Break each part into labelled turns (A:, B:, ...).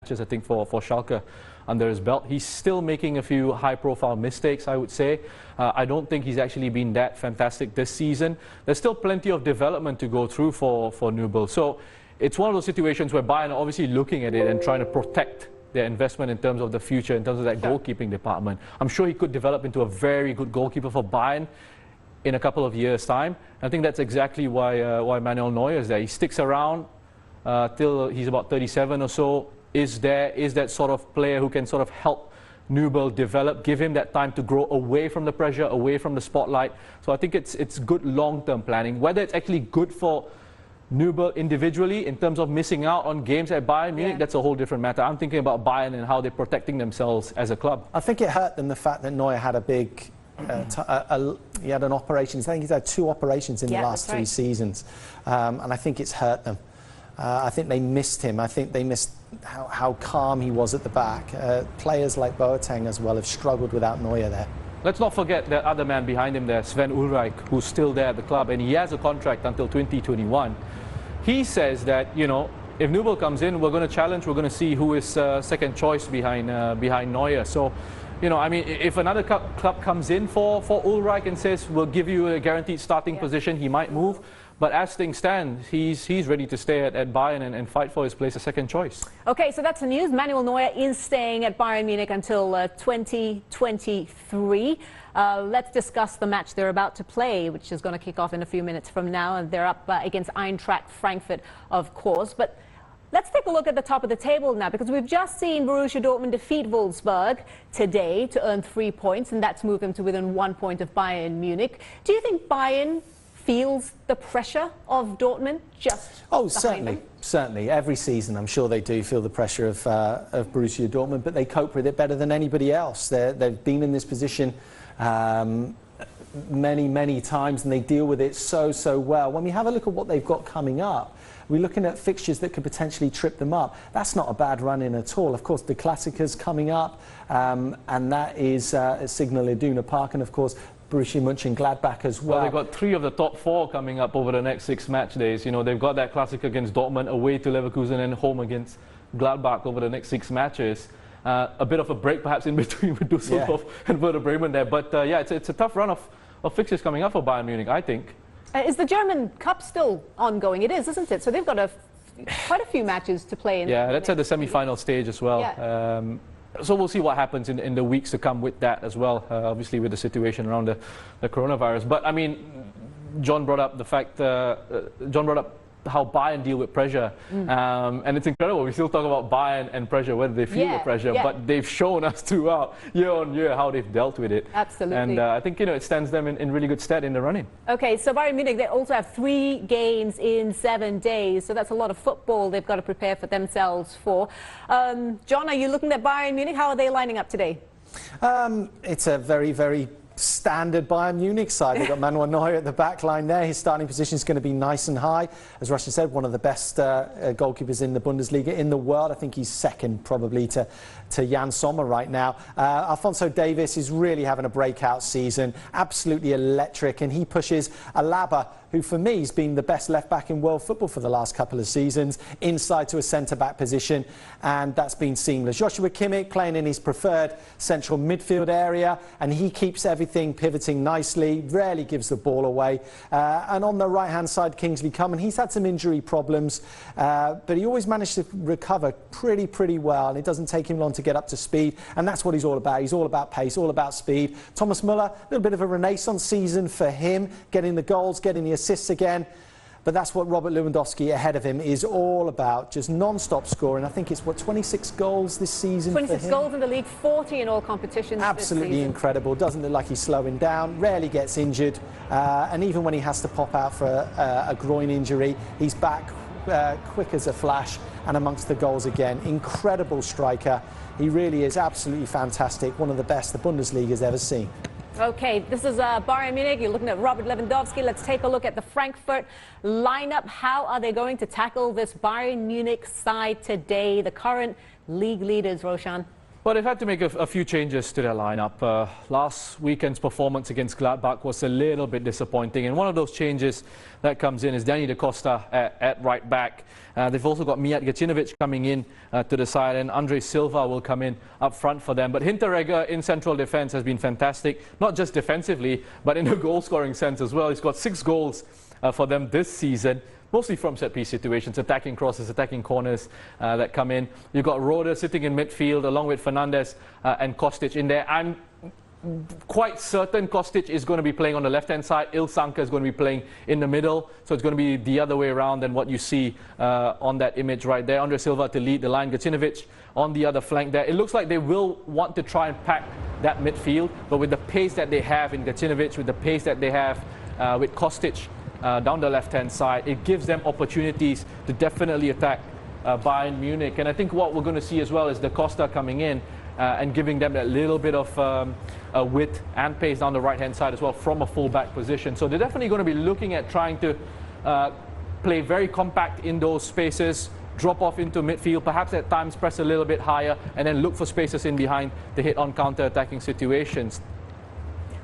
A: matches, I think, for Schalke under his belt. He's still making a few high-profile mistakes, I would say. I don't think he's actually been that fantastic this season. There's still plenty of development to go through for Nubel. So it's one of those situations where Bayern are obviously looking at it and trying to protect their investment in terms of the future, in terms of that goalkeeping department. I'm sure he could develop into a very good goalkeeper for Bayern in a couple of years' time. I think that's exactly why Manuel Neuer is there. He sticks around till he's about 37 or so. Is that sort of player who can sort of help Nubel develop, give him that time to grow away from the pressure, away from the spotlight. So I think it's good long-term planning. Whether it's actually good for Nubel individually in terms of missing out on games at Bayern Munich, that's a whole different matter. I'm thinking about Bayern and how they're protecting themselves as a club.
B: I think it hurt them, the fact that Neuer had a big... he had an operation. I think he's had 2 operations in the last 3 seasons. And I think it's hurt them. I think they missed him. I think they missed how calm he was at the back. Players like Boateng as well have struggled without Neuer there.
A: Let's not forget that other man behind him there, Sven Ulreich, who's still there at the club, and he has a contract until 2021. He says that, you know, if Nubel comes in, we're going to challenge, we're going to see who is second choice behind Neuer. So, you know, I mean, if another club comes in for Ulreich and says, we'll give you a guaranteed starting position, he might move. But as things stand, he's ready to stay at Bayern and fight for his place as second choice.
C: Okay, so that's the news. Manuel Neuer is staying at Bayern Munich until 2023. Let's discuss the match they're about to play, which is going to kick off in a few minutes from now. And they're up against Eintracht Frankfurt, of course. But let's take a look at the top of the table now, because we've just seen Borussia Dortmund defeat Wolfsburg today to earn 3 points, and that's moved them to within 1 point of Bayern Munich. Do you think Bayern feels the pressure of Dortmund just
B: certainly. Every season, I'm sure they do feel the pressure of Borussia Dortmund, but they cope with it better than anybody else. They've been in this position many times, and they deal with it so well. When we have a look at what they've got coming up, we're looking at fixtures that could potentially trip them up. That's not a bad run-in at all. Of course, the Classicas coming up, and that is Signal Iduna Park, and of course, Borussia Mönchengladbach as well.
A: Well, they've got 3 of the top 4 coming up over the next 6 match days. You know, they've got that Classic against Dortmund, away to Leverkusen, and home against Gladbach over the next 6 matches. A bit of a break perhaps in between with Düsseldorf and Werder Bremen there. But yeah, it's a tough run of fixtures coming up for Bayern Munich, I think.
C: Is the German Cup still ongoing? It is, isn't it? So they've got quite a few matches to play in.
A: Yeah, that's at the semi-final stage as well. Yeah. So we'll see what happens in the weeks to come with that as well, obviously with the situation around the coronavirus. But I mean, John brought up the fact, John brought up how Bayern deal with pressure, and it's incredible. We still talk about Bayern and pressure, whether they feel the pressure, but they've shown us throughout year on year how they've dealt with it.
C: Absolutely.
A: And I think, you know, it stands them in really good stead in the running.
C: Okay, so Bayern Munich, they also have 3 games in 7 days, so that's a lot of football they've got to prepare for themselves for. John, are you looking at Bayern Munich? How are they lining up today?
B: It's a very standard Bayern Munich side. They've got Manuel Neuer at the back line there. His starting position is going to be nice and high. As Russian said, one of the best goalkeepers in the Bundesliga, in the world. I think he's second probably to Jan Sommer right now. Alphonso Davies is really having a breakout season. Absolutely electric, and he pushes Alaba, who for me has been the best left-back in world football for the last couple of seasons, inside to a centre-back position, and that's been seamless. Joshua Kimmich playing in his preferred central midfield area, and he keeps everything pivoting nicely, rarely gives the ball away. And on the right-hand side, Kingsley Coman, he's had some injury problems, but he always managed to recover pretty well, and it doesn't take him long to get up to speed, and that's what he's all about. He's all about pace, all about speed. Thomas Müller, a little bit of a renaissance season for him, getting the goals, getting the assists again. But that's what Robert Lewandowski ahead of him is all about, just non-stop scoring. I think it's, 26 goals this season
C: 26
B: for him?
C: goals in the league, 40 in all competitions.
B: Absolutely incredible. Doesn't look like he's slowing down, rarely gets injured. And even when he has to pop out for a groin injury, he's back quick as a flash and amongst the goals again. Incredible striker. He really is absolutely fantastic. One of the best the Bundesliga's ever seen.
C: Okay, this is Bayern Munich. You're looking at Robert Lewandowski. Let's take a look at the Frankfurt lineup. How are they going to tackle this Bayern Munich side today? The current league leaders, Roshan.
A: Well, they've had to make a few changes to their lineup. Last weekend's performance against Gladbach was a little bit disappointing, and one of those changes that comes in is Danny Da Costa at right back. They've also got Mijat Gacinovic coming in to the side, and Andre Silva will come in up front for them. But Hinteregger in central defence has been fantastic, not just defensively, but in a goal-scoring sense as well. He's got 6 goals for them this season, mostly from set-piece situations, attacking crosses, attacking corners that come in. You've got Roder sitting in midfield along with Fernandes and Kostic in there. I'm quite certain Kostic is going to be playing on the left-hand side. Ilsanka is going to be playing in the middle. So it's going to be the other way around than what you see on that image right there. Andre Silva to lead the line. Gacinovic on the other flank there. It looks like they will want to try and pack that midfield. But with the pace that they have in Gacinovic, with the pace that they have with Kostic, down the left-hand side, it gives them opportunities to definitely attack Bayern Munich. And I think what we're going to see as well is Da Costa coming in and giving them that little bit of width and pace down the right-hand side as well from a full-back position. So they're definitely going to be looking at trying to play very compact in those spaces, drop off into midfield, perhaps at times press a little bit higher, and then look for spaces in behind to hit on counter-attacking situations.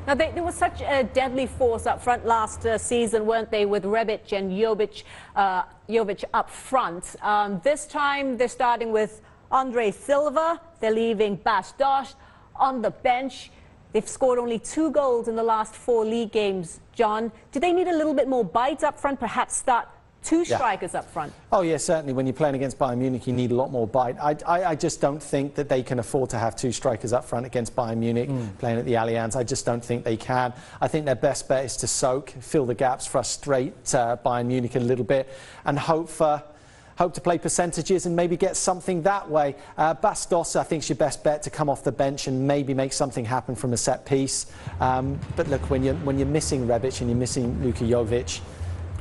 C: Now, there was such a deadly force up front last season, weren't they, with Rebic and Jovic up front. This time, they're starting with Andre Silva. They're leaving Bas Dost on the bench. They've scored only 2 goals in the last 4 league games. John, do they need a little bit more bite up front, perhaps start 2 strikers up front?
B: Oh, yeah, certainly. When you're playing against Bayern Munich, you need a lot more bite. I just don't think that they can afford to have 2 strikers up front against Bayern Munich playing at the Allianz. I just don't think they can. I think their best bet is to soak, fill the gaps, frustrate Bayern Munich a little bit, and hope to play percentages and maybe get something that way. Bas Dost, I think, is your best bet to come off the bench and maybe make something happen from a set piece. But look, when you're missing Rebic and you're missing Luka Jovic,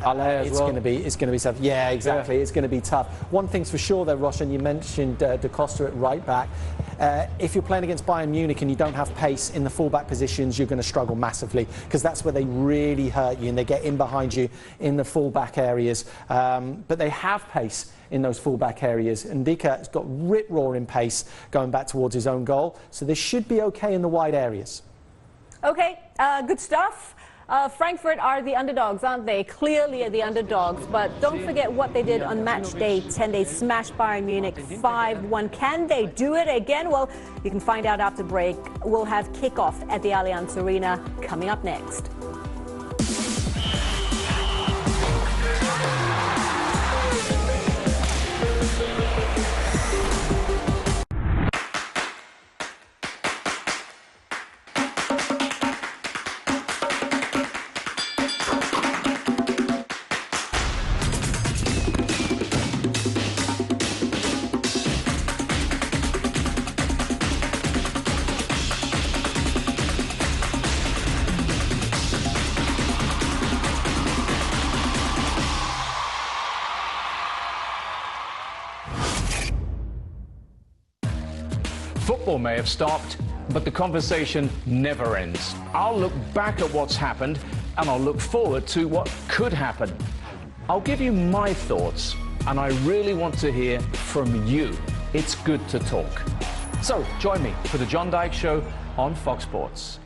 B: it's going to be tough. Yeah, exactly. Yeah. It's going to be tough. One thing's for sure, though, Roshan, you mentioned Da Costa at right back. If you're playing against Bayern Munich and you don't have pace in the fullback positions, you're going to struggle massively, because that's where they really hurt you and they get in behind you in the fullback areas. But they have pace in those fullback areas. And Ndika has got rip-roaring pace going back towards his own goal. So this should be okay in the wide areas.
C: Okay, good stuff. Frankfurt are the underdogs, aren't they? Clearly the underdogs, but don't forget what they did on match day 10. They smashed Bayern Munich 5-1. Can they do it again? Well, you can find out after break. We'll have kickoff at the Allianz Arena coming up next.
D: Football may have stopped, but the conversation never ends. I'll look back at what's happened, and I'll look forward to what could happen. I'll give you my thoughts, and I really want to hear from you. It's good to talk. So join me for the John Dyke Show on Fox Sports.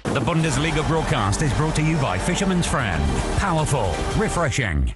E: The Bundesliga broadcast is brought to you by Fisherman's Friend. Powerful, refreshing.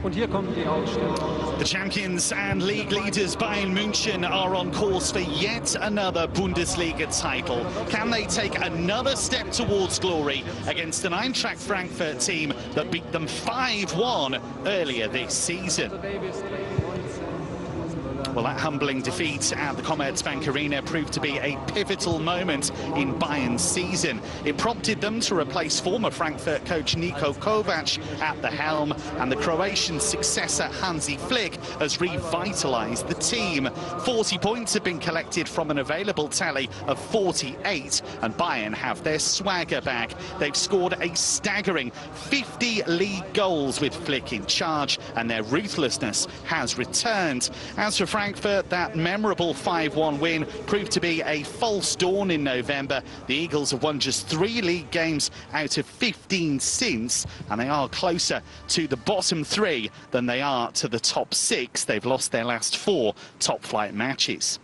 F: The champions and league leaders Bayern München are on course for yet another Bundesliga title. Can they take another step towards glory against an Eintracht Frankfurt team that beat them 5-1 earlier this season? Well, that humbling defeat at the Commerzbank Arena proved to be a pivotal moment in Bayern's season. It prompted them to replace former Frankfurt coach Niko Kovac at the helm, and the Croatian successor Hansi Flick has revitalised the team. 40 points have been collected from an available tally of 48, and Bayern have their swagger back. They've scored a staggering 50 league goals with Flick in charge, and their ruthlessness has returned. As for Frankfurt, that memorable 5-1 win proved to be a false dawn in November. The Eagles have won just 3 league games out of 15 since, and they are closer to the bottom 3 than they are to the top 6. They've lost their last 4 top-flight matches.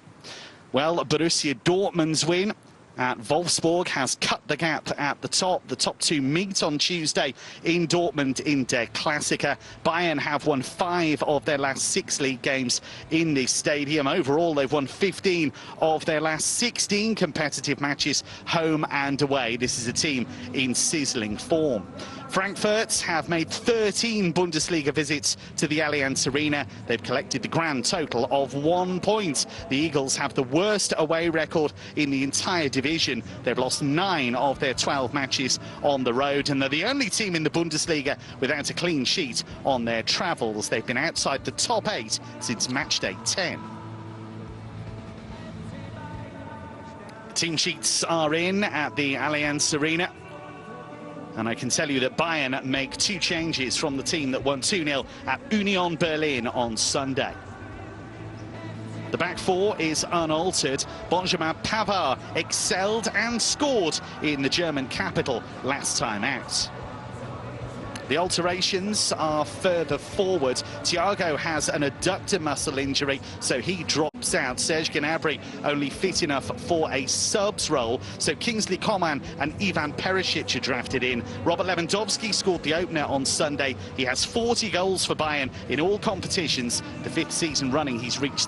F: Well, Borussia Dortmund's win at Wolfsburg has cut the gap at the top. The top 2 meet on Tuesday in Dortmund in Der Klassiker. Bayern have won 5 of their last 6 league games in this stadium. Overall, they've won 15 of their last 16 competitive matches, home and away. This is a team in sizzling form. Frankfurt have made 13 Bundesliga visits to the Allianz Arena. They've collected the grand total of 1 point. The Eagles have the worst away record in the entire division. They've lost 9 of their 12 matches on the road, and they're the only team in the Bundesliga without a clean sheet on their travels. They've been outside the top 8 since matchday 10. Team sheets are in at the Allianz Arena. And I can tell you that Bayern make 2 changes from the team that won 2-0 at Union Berlin on Sunday. The back 4 is unaltered. Benjamin Pavard excelled and scored in the German capital last time out. The alterations are further forward. Thiago has an adductor muscle injury, so he drops out. Serge Gnabry only fit enough for a subs role, so Kingsley Coman and Ivan Perisic are drafted in. Robert Lewandowski scored the opener on Sunday. He has 40 goals for Bayern in all competitions. The 5th season running he's reached